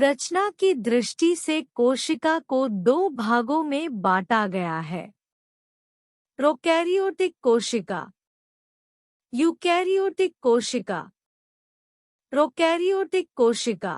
रचना की दृष्टि से कोशिका को दो भागों में बांटा गया है। प्रोकैरियोटिक कोशिका, यूकैरियोटिक कोशिका। प्रोकैरियोटिक कोशिका।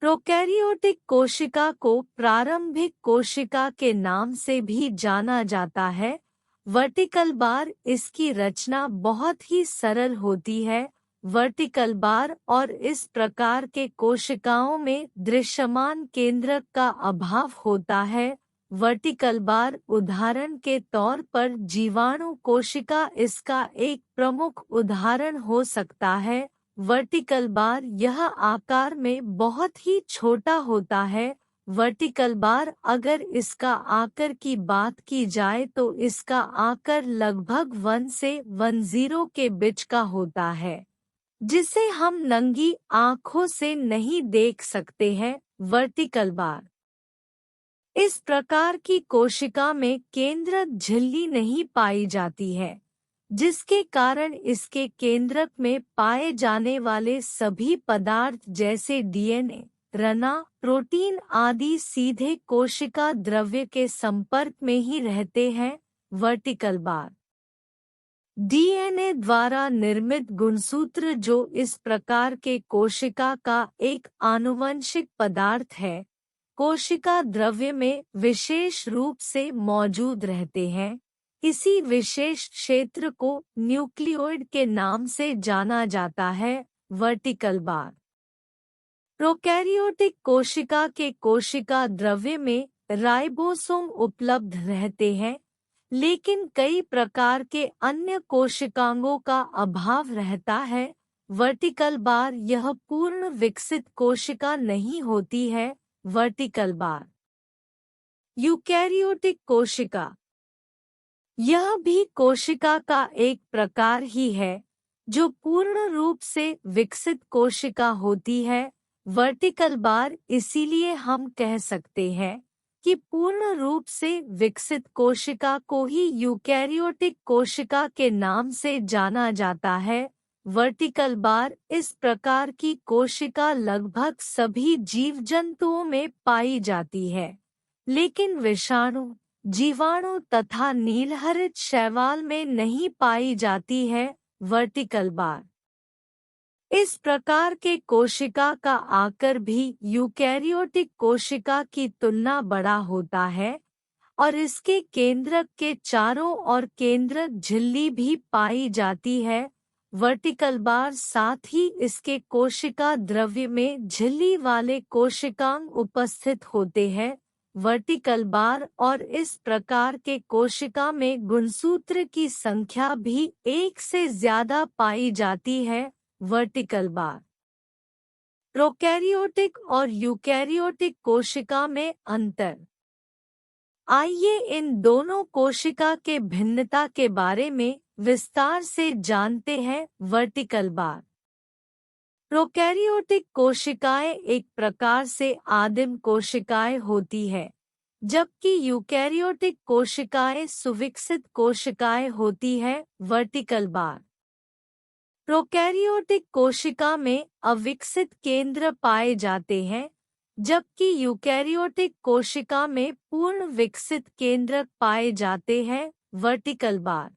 प्रोकैरियोटिक कोशिका को प्रारंभिक कोशिका के नाम से भी जाना जाता है। वर्टिकल बार इसकी रचना बहुत ही सरल होती है। वर्टिकल बार और इस प्रकार के कोशिकाओं में दृश्यमान केंद्रक का अभाव होता है। वर्टिकल बार उदाहरण के तौर पर जीवाणु कोशिका इसका एक प्रमुख उदाहरण हो सकता है। वर्टिकल बार यह आकार में बहुत ही छोटा होता है। वर्टिकल बार अगर इसका आकार की बात की जाए तो इसका आकार लगभग 1 से 10 के बीच का होता है, जिसे हम नंगी आंखों से नहीं देख सकते हैं। वर्टिकल बार इस प्रकार की कोशिका में केंद्रक झिल्ली नहीं पाई जाती है, जिसके कारण इसके केंद्रक में पाए जाने वाले सभी पदार्थ जैसे डीएनए, रना, प्रोटीन आदि सीधे कोशिका द्रव्य के संपर्क में ही रहते हैं। वर्टिकल बार डीएनए द्वारा निर्मित गुणसूत्र जो इस प्रकार के कोशिका का एक आनुवंशिक पदार्थ है, कोशिका द्रव्य में विशेष रूप से मौजूद रहते हैं। इसी विशेष क्षेत्र को न्यूक्लियोइड के नाम से जाना जाता है। वर्टिकल बार प्रोकैरियोटिक कोशिका के कोशिका द्रव्य में राइबोसोम उपलब्ध रहते हैं, लेकिन कई प्रकार के अन्य कोशिकांगों का अभाव रहता है। वर्टिकल बार यह पूर्ण विकसित कोशिका नहीं होती है। वर्टिकल बार यूकैरियोटिक कोशिका, यह भी कोशिका का एक प्रकार ही है जो पूर्ण रूप से विकसित कोशिका होती है। वर्टिकल बार इसीलिए हम कह सकते हैं कि पूर्ण रूप से विकसित कोशिका को ही यूकैरियोटिक कोशिका के नाम से जाना जाता है। वर्टिकल बार इस प्रकार की कोशिका लगभग सभी जीव जंतुओं में पाई जाती है, लेकिन विषाणु, जीवाणु तथा नीलहरित शैवाल में नहीं पाई जाती है। वर्टिकल बार इस प्रकार के कोशिका का आकार भी यूकैरियोटिक कोशिका की तुलना बड़ा होता है और इसके केंद्रक के चारों ओर केंद्रक झिल्ली भी पाई जाती है। वर्टिकल बार साथ ही इसके कोशिका द्रव्य में झिल्ली वाले कोशिकांग उपस्थित होते हैं। वर्टिकल बार और इस प्रकार के कोशिका में गुणसूत्र की संख्या भी एक से ज्यादा पाई जाती है। वर्टिकल बार प्रोकैरियोटिक और यूकैरियोटिक कोशिका में अंतर। आइए इन दोनों कोशिका के भिन्नता के बारे में विस्तार से जानते हैं। वर्टिकल बार प्रोकैरियोटिक कोशिकाएं एक प्रकार से आदिम कोशिकाएं होती है, जबकि यूकैरियोटिक कोशिकाएं सुविकसित कोशिकाएं होती है। वर्टिकल बार प्रोकैरियोटिक कोशिका में अविकसित केंद्र पाए जाते हैं, जबकि यूकैरियोटिक कोशिका में पूर्ण विकसित केंद्र पाए जाते हैं। वर्टिकल बार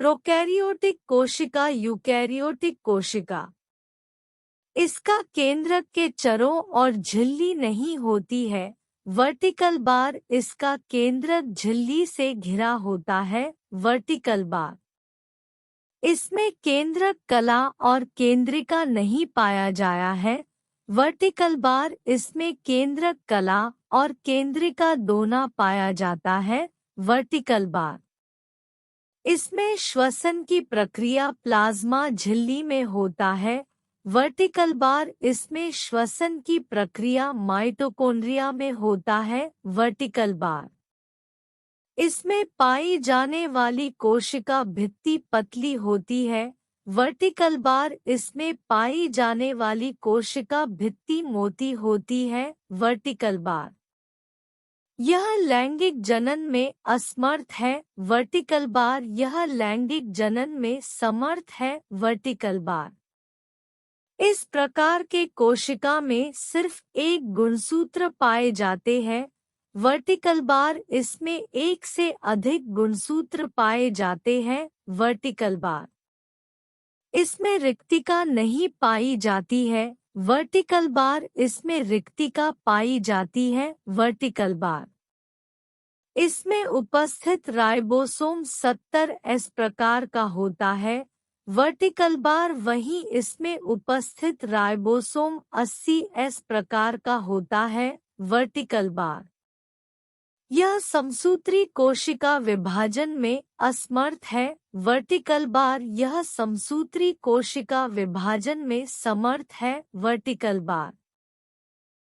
प्रोकैरियोटिक कोशिका, यूकैरियोटिक कोशिका, इसका केंद्रक के चरों और झिल्ली नहीं होती है। वर्टिकल बार इसका केंद्रक झिल्ली से घिरा होता है। वर्टिकल बार इसमें केंद्रक कला और केंद्रिका नहीं पाया जाया है। वर्टिकल बार इसमें केंद्रक कला और केंद्रिका दोनों पाया जाता है। वर्टिकल बार इसमें श्वसन की प्रक्रिया प्लाज्मा झिल्ली में होता है। वर्टिकल बार इसमें श्वसन की प्रक्रिया माइटोकॉन्ड्रिया में होता है। वर्टिकल बार इसमें पाई जाने वाली कोशिका भित्ति पतली होती है। वर्टिकल बार इसमें पाई जाने वाली कोशिका भित्ति मोटी होती है। वर्टिकल बार यह लैंगिक जनन में असमर्थ है। वर्टिकल बार यह लैंगिक जनन में समर्थ है। वर्टिकल बार इस प्रकार के कोशिका में सिर्फ एक गुणसूत्र पाए जाते हैं। वर्टिकल बार इसमें एक से अधिक गुणसूत्र पाए जाते हैं। वर्टिकल बार इसमें रिक्तिका नहीं पाई जाती है। वर्टिकल बार इसमें रिक्तिका पाई जाती है। वर्टिकल बार इसमें उपस्थित राइबोसोम 70S प्रकार का होता है। वर्टिकल बार वहीं इसमें उपस्थित राइबोसोम 80S प्रकार का होता है। वर्टिकल बार यह समसूत्री कोशिका विभाजन में असमर्थ है। वर्टिकल बार यह समसूत्री कोशिका विभाजन में समर्थ है। Vertical bar